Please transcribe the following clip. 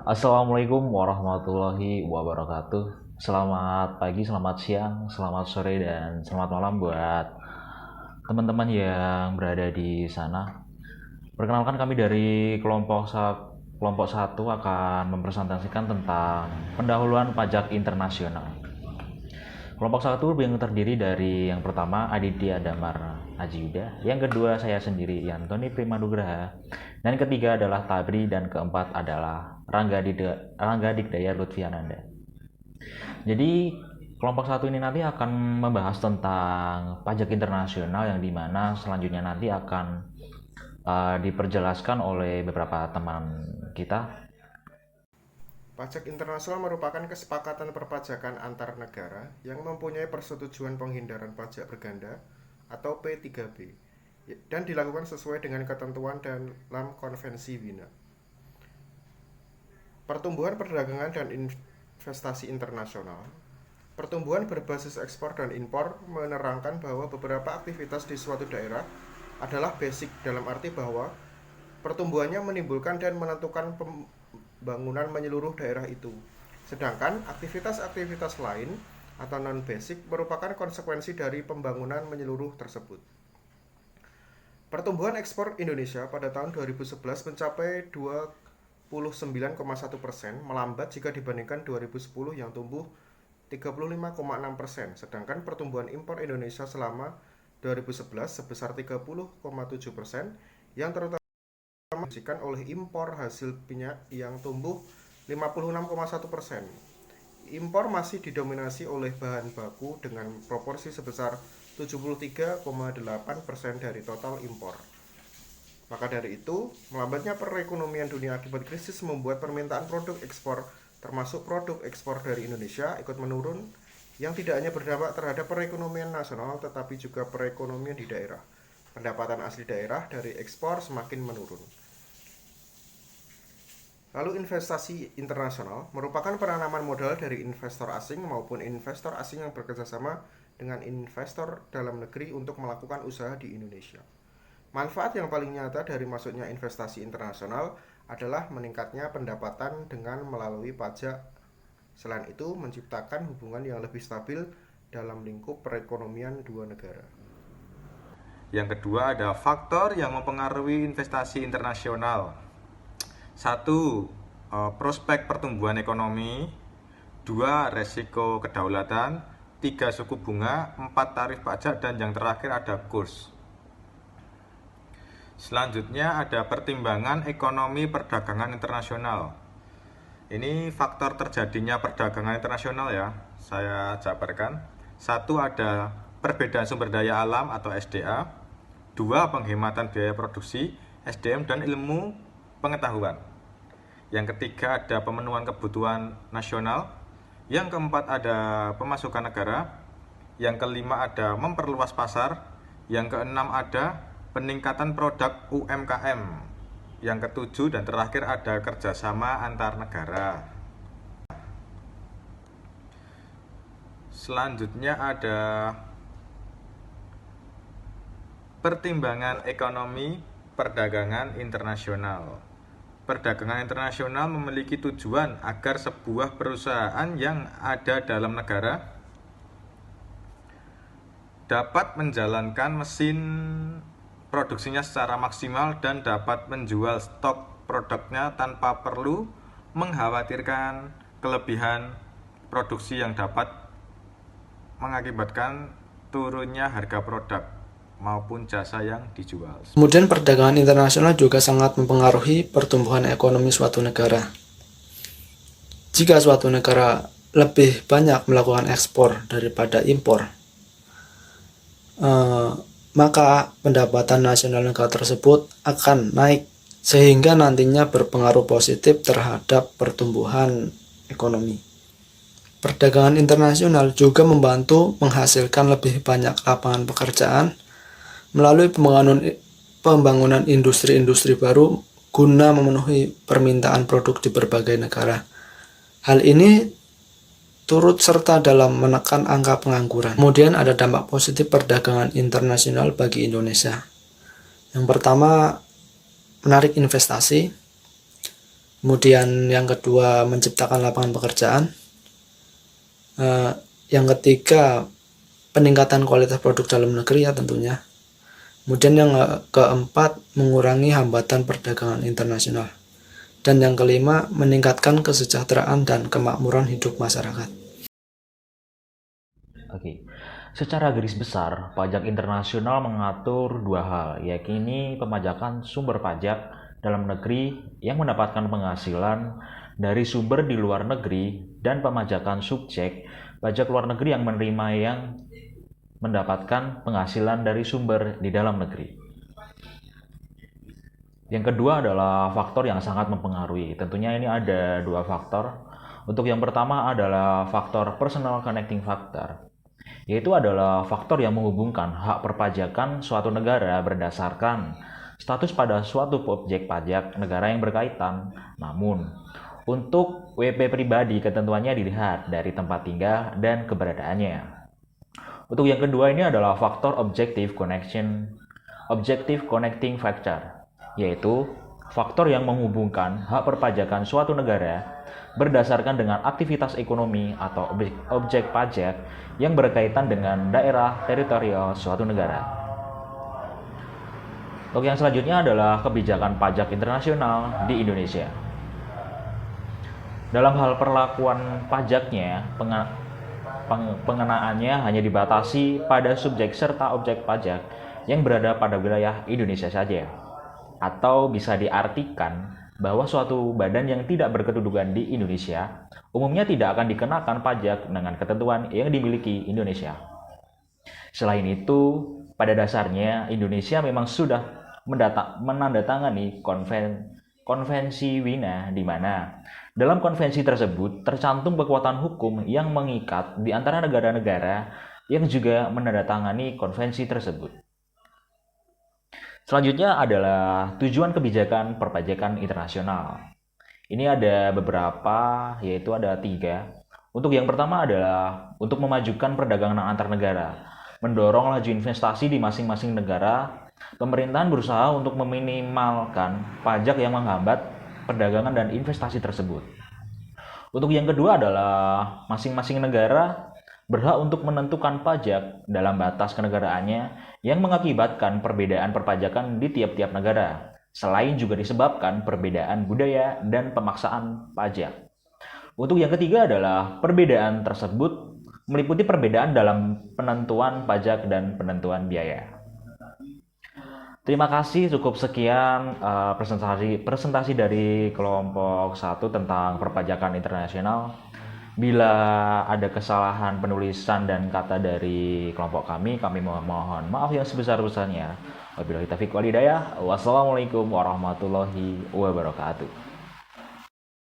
Assalamualaikum warahmatullahi wabarakatuh. Selamat pagi, selamat siang, selamat sore, dan selamat malam buat teman-teman yang berada di sana. Perkenalkan, kami dari kelompok satu akan mempresentasikan tentang pendahuluan pajak internasional. Kelompok satu yang terdiri dari yang pertama Aditya Damar Haji Yuda, yang kedua saya sendiri Yantoni Primanugraha, dan ketiga adalah Tabri, dan keempat adalah Rangga Dikdaya Lutfiananda. Jadi kelompok satu ini nanti akan membahas tentang pajak internasional, yang dimana selanjutnya nanti akan diperjelaskan oleh beberapa teman kita. Pajak internasional merupakan kesepakatan perpajakan antar negara yang mempunyai persetujuan penghindaran pajak berganda atau P3B dan dilakukan sesuai dengan ketentuan dalam Konvensi Wina. Pertumbuhan perdagangan dan investasi internasional. Pertumbuhan berbasis ekspor dan impor menerangkan bahwa beberapa aktivitas di suatu daerah adalah basic, dalam arti bahwa pertumbuhannya menimbulkan dan menentukan pembangunan menyeluruh daerah itu. Sedangkan aktivitas-aktivitas lain atau non-basic merupakan konsekuensi dari pembangunan menyeluruh tersebut. Pertumbuhan ekspor Indonesia pada tahun 2011 mencapai 29,1%, melambat jika dibandingkan 2010 yang tumbuh 35,6%, sedangkan pertumbuhan impor Indonesia selama 2011 sebesar 30,7%, yang terutama disajikan oleh impor hasil minyak yang tumbuh 56,1%. Impor masih didominasi oleh bahan baku dengan proporsi sebesar 73,8% dari total impor. Maka dari itu, melambatnya perekonomian dunia akibat krisis membuat permintaan produk ekspor, termasuk produk ekspor dari Indonesia, ikut menurun, yang tidak hanya berdampak terhadap perekonomian nasional tetapi juga perekonomian di daerah. Pendapatan asli daerah dari ekspor semakin menurun. Lalu investasi internasional merupakan penanaman modal dari investor asing maupun investor asing yang bekerjasama dengan investor dalam negeri untuk melakukan usaha di Indonesia. Manfaat yang paling nyata dari masuknya investasi internasional adalah meningkatnya pendapatan dengan melalui pajak. Selain itu, menciptakan hubungan yang lebih stabil dalam lingkup perekonomian dua negara. Yang kedua ada faktor yang mempengaruhi investasi internasional. Satu, prospek pertumbuhan ekonomi. Dua, resiko kedaulatan. Tiga, suku bunga. Empat, tarif pajak. Dan yang terakhir ada kurs. Selanjutnya ada pertimbangan ekonomi perdagangan internasional. Ini faktor terjadinya perdagangan internasional ya, saya jabarkan. Satu, ada perbedaan sumber daya alam atau SDA. Dua, penghematan biaya produksi, SDM, dan ilmu pengetahuan. Yang ketiga ada pemenuhan kebutuhan nasional. Yang keempat ada pemasukan negara. Yang kelima ada memperluas pasar. Yang keenam ada peningkatan produk UMKM. Yang ketujuh dan terakhir ada kerjasama antar negara. Selanjutnya ada pertimbangan ekonomi perdagangan internasional. Perdagangan internasional memiliki tujuan agar sebuah perusahaan yang ada dalam negara dapat menjalankan mesin produksinya secara maksimal dan dapat menjual stok produknya tanpa perlu mengkhawatirkan kelebihan produksi yang dapat mengakibatkan turunnya harga produk maupun jasa yang dijual. Kemudian perdagangan internasional juga sangat mempengaruhi pertumbuhan ekonomi suatu negara. Jika suatu negara lebih banyak melakukan ekspor daripada impor, maka pendapatan nasional negara tersebut akan naik sehingga nantinya berpengaruh positif terhadap pertumbuhan ekonomi. Perdagangan internasional juga membantu menghasilkan lebih banyak lapangan pekerjaan melalui pembangunan industri-industri baru guna memenuhi permintaan produk di berbagai negara. Hal ini turut serta dalam menekan angka pengangguran. Kemudian ada dampak positif perdagangan internasional bagi Indonesia. Yang pertama, menarik investasi. Kemudian yang kedua menciptakan lapangan pekerjaan. Yang ketiga peningkatan kualitas produk dalam negeri ya tentunya. Kemudian yang keempat mengurangi hambatan perdagangan internasional. Dan yang kelima meningkatkan kesejahteraan dan kemakmuran hidup masyarakat. Oke, secara garis besar, pajak internasional mengatur dua hal, yakni pemajakan sumber pajak dalam negeri yang mendapatkan penghasilan dari sumber di luar negeri dan pemajakan subjek pajak luar negeri yang menerima yang mendapatkan penghasilan dari sumber di dalam negeri. Yang kedua adalah faktor yang sangat mempengaruhi. Tentunya ini ada dua faktor. Untuk yang pertama adalah faktor personal connecting factor, yaitu adalah faktor yang menghubungkan hak perpajakan suatu negara berdasarkan status pada suatu objek pajak negara yang berkaitan. Namun, untuk WP pribadi ketentuannya dilihat dari tempat tinggal dan keberadaannya. Untuk yang kedua ini adalah faktor objective connecting factor, yaitu faktor yang menghubungkan hak perpajakan suatu negara berdasarkan dengan aktivitas ekonomi atau objek pajak yang berkaitan dengan daerah teritorial suatu negara. Untuk yang selanjutnya adalah kebijakan pajak internasional di Indonesia. Dalam hal perlakuan pajaknya, pengenaannya hanya dibatasi pada subjek serta objek pajak yang berada pada wilayah Indonesia saja. Atau bisa diartikan bahwa suatu badan yang tidak berkedudukan di Indonesia umumnya tidak akan dikenakan pajak dengan ketentuan yang dimiliki Indonesia. Selain itu, pada dasarnya Indonesia memang sudah menandatangani konvensi Wina, di mana dalam konvensi tersebut tercantum kekuatan hukum yang mengikat di antara negara-negara yang juga menandatangani konvensi tersebut. Selanjutnya adalah tujuan kebijakan perpajakan internasional. Ini ada beberapa, yaitu ada 3. Untuk yang pertama adalah untuk memajukan perdagangan antar negara, mendorong laju investasi di masing-masing negara. Pemerintahan berusaha untuk meminimalkan pajak yang menghambat perdagangan dan investasi tersebut. Untuk yang kedua adalah masing-masing negara berhak untuk menentukan pajak dalam batas kenegaraannya yang mengakibatkan perbedaan perpajakan di tiap-tiap negara, selain juga disebabkan perbedaan budaya dan pemaksaan pajak. Untuk yang ketiga adalah perbedaan tersebut meliputi perbedaan dalam penentuan pajak dan penentuan biaya. Terima kasih, cukup sekian presentasi dari kelompok 1 tentang perpajakan internasional. Bila ada kesalahan penulisan dan kata dari kelompok kami mohon maaf yang sebesar-besarnya. Wabillahi taufiq wal hidayah. Wassalamualaikum warahmatullahi wabarakatuh.